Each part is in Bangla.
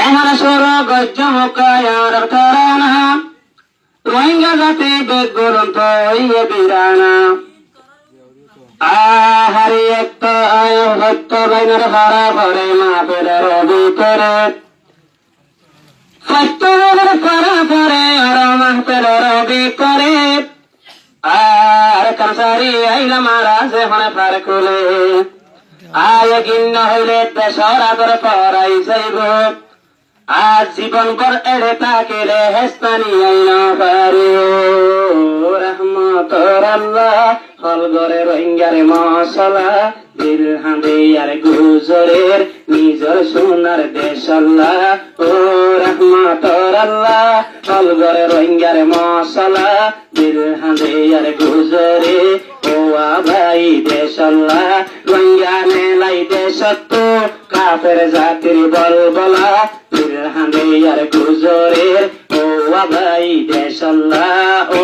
এহার সর গজ্জ মুকায়ার তারানা রোহিঙ্গা জাতি বেগুরন্ত ইয়ে বিরানা আহারি একটা আয় হত্য লাইনের হারা ভরে মাপের রবি করে সত্য করা পরে আর মাপের রবি করে আর কাঁসারি আইলা মারা সে হনে পার কুলে আয় গিন্ন হইলে দেশর আদর পরাই যাইব আজ জীবন পর এড়ে তাকিলে হেস্তানি আইন পারে রহমতর আল্লাহ হল গরে রোহিঙ্গারে মশলা দিল হাঁদে আর গুজরের নিজর সোনার দেশ আল্লাহ ও রহমতর আল্লাহ হল গরে রোহিঙ্গারে মশলা দিল হাঁদে আর গুজরে ও ভাই দেশ আল্লাহ রোহিঙ্গা মেলাই দেশ তো কাফের জাতির বল বলা দিল হাঁদে আর গুজরের ও ভাই দেশ আল্লাহ ও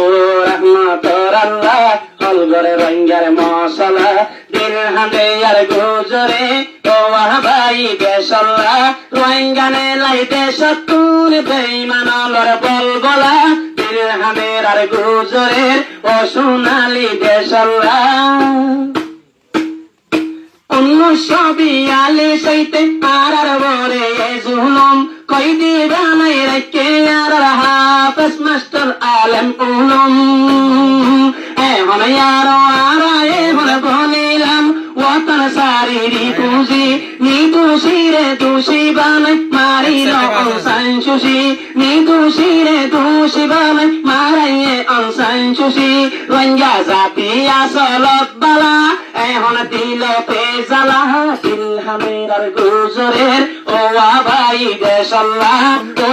রহমতর আল্লাহ হল গরে রোহিঙ্গার মশলা দিল হাঁদে আর গুজরে ও ভাই দেশ আল্লাহ রোহিঙ্গা মেলাই দেশ তুন বেঈমানর বল বলা দিল হাঁদের আর গুজরের ও সোনালি দেশ আল্লাহ 1942 আর বরে জুলুম কইদি বানাই রেখে আর হাফেজ মাস্টার আলেম উলুম এখন এখন বলিলাম ওতন সারিরি পুঁজি নিদোষীরে দোষী বানাই মারিল অংসান সুশী নিদোষীরে দোষী বানাই মারাইয়ে অংসান সুশী রোহিঙ্গা জাতি আসলত বালা এখন দিল পেজালা দিল হামের আর গুজরের ও ভাই দেশ আল্লাহ ও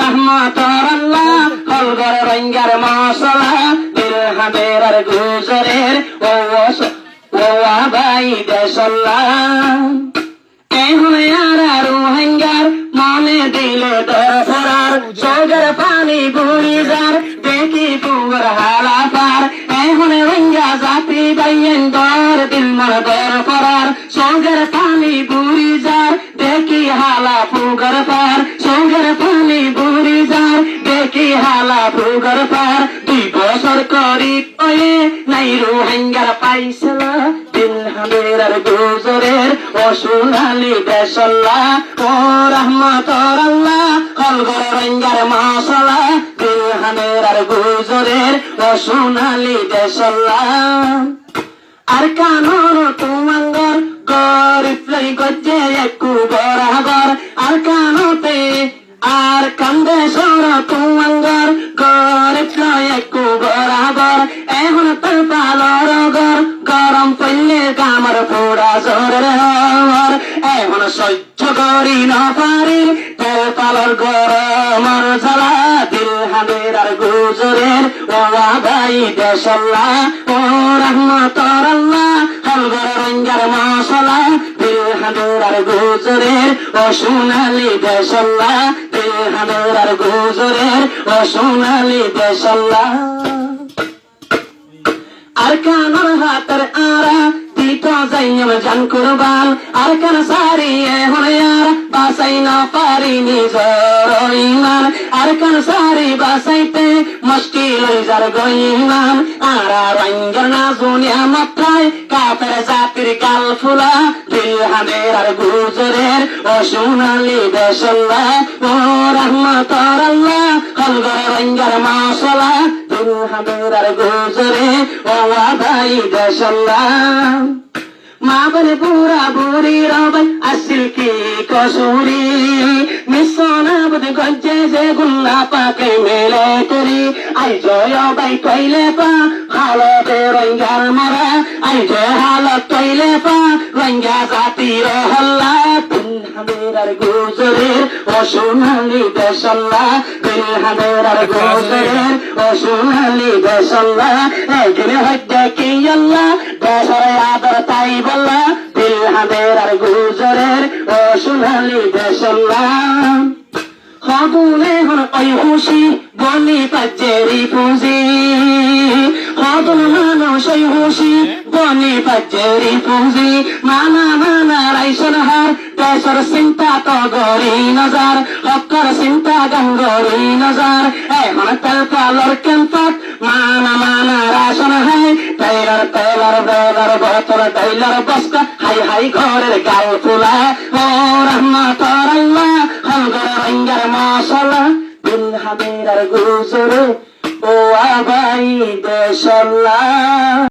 রহমতর আল্লাহ হল গরে রোহিঙ্গার মশলা দিল হামের আর গুজরের ও ভাই দেশ আল্লাহ এখন আর রোহিঙ্গার মনে দিল দর ফরার সোগের পানি বুড়ি যার দেখি পুর হালা পার এখন রোহিঙ্গা জাতি বাইয়েন দর দিল মর দর ফরার সোগের পানি বুড়ি যার দেখি হালা পুগর পার সোগের পানি বুড়ি যার দেখি হালা পুগর পার 2 বছর করি ওয়ে নাই রোহিঙ্গার পাইছলা দিল হামের আর গুজরের ও সোনালি দেশ আল্লাহ ও রহমতর আল্লাহ হল গরে রোহিঙ্গার মশলা দিল হামের আর গুজরের ও সোনালি দেশ আল্লাহ আর কানর তুমাঙ্গর গরিব লাই গজ্জে একু বরাবর আর কানতে আর কান্দে সর তুমাঙ্গর গরিব লাই একু বরাবর এখন তোর পালর গর গরম পড়লে কামর পোড়া জোরের হর এখন সহ্য করি না পারি তেল পালর গরমর জ্বালা দিল হামের আর গুজরের ও ভাই দেশ আল্লাহ ও রহমতর আল্লাহ হল গরে রোহিঙ্গার মশলা দিল হামের আর গুজরের ও সোনালি দেশ আল্লাহ দিল হামের আর গুজরের ও সোনালি দেশ আল্লাহ আর কানর হাতের আরা দিত যাইম জান কুরবান আর কান সারি এখন আর বাসাই না পারি নিজর ইমান আর কান সারি বাসাইতে মুশকিল যার গইমান আর রোহিঙ্গার না দুনিয়া মাত্রায় কাফের জাতির কাল ফুলা দিল হামের আর গুজরের ও সোনালি দেশ আল্লাহ ও রহমতর আল্লাহ হল গরে রোহিঙ্গার মশলা দিল হামের আর গুজরে ও ভাই দেশ আল্লাহ মা বলে পুরা বুড়ি রবাই আসিল কি কসুরি মিশনা বুধ গজ্জে যে গুল্লা পাকে মেলে করি আই জয় বাই কইলে পা হালতে রোহিঙ্গার মরা আই জয় হালত কইলে পা রোহিঙ্গা জাতির হল্লা দিল হামের আর গুজরের ও সোনালি দেশ আল্লাহ দিল হামের আর গুজরের ও সোনালি দেশ আল্লাহ একদিন হইতে কি আল্লাহ দেশের আদর তাই বল্লা দিল হামের আর গুজরের ও সোনালি দেশ আল্লাহ হগুনে হন ওই খুশি বনি পাজেরি পুঁজি হদন মানুষই হুশি বনি বাজ্যেরি পুঁজি মানা রাইসন হার দেশর চিন্তা তো গরি নজার হকর চিন্তা গঙ্গরি নজার এখন তেল পালর কেম্পাত মানা রাশন হাই টাইলার বেলার বতর টাইলার বস্কা হাই ঘরের গাল ফুলা ও রহমত আল্লাহ হলগর রঙ্গার মশলা দিল হামের গুজরে ও আবাই দেশল্লা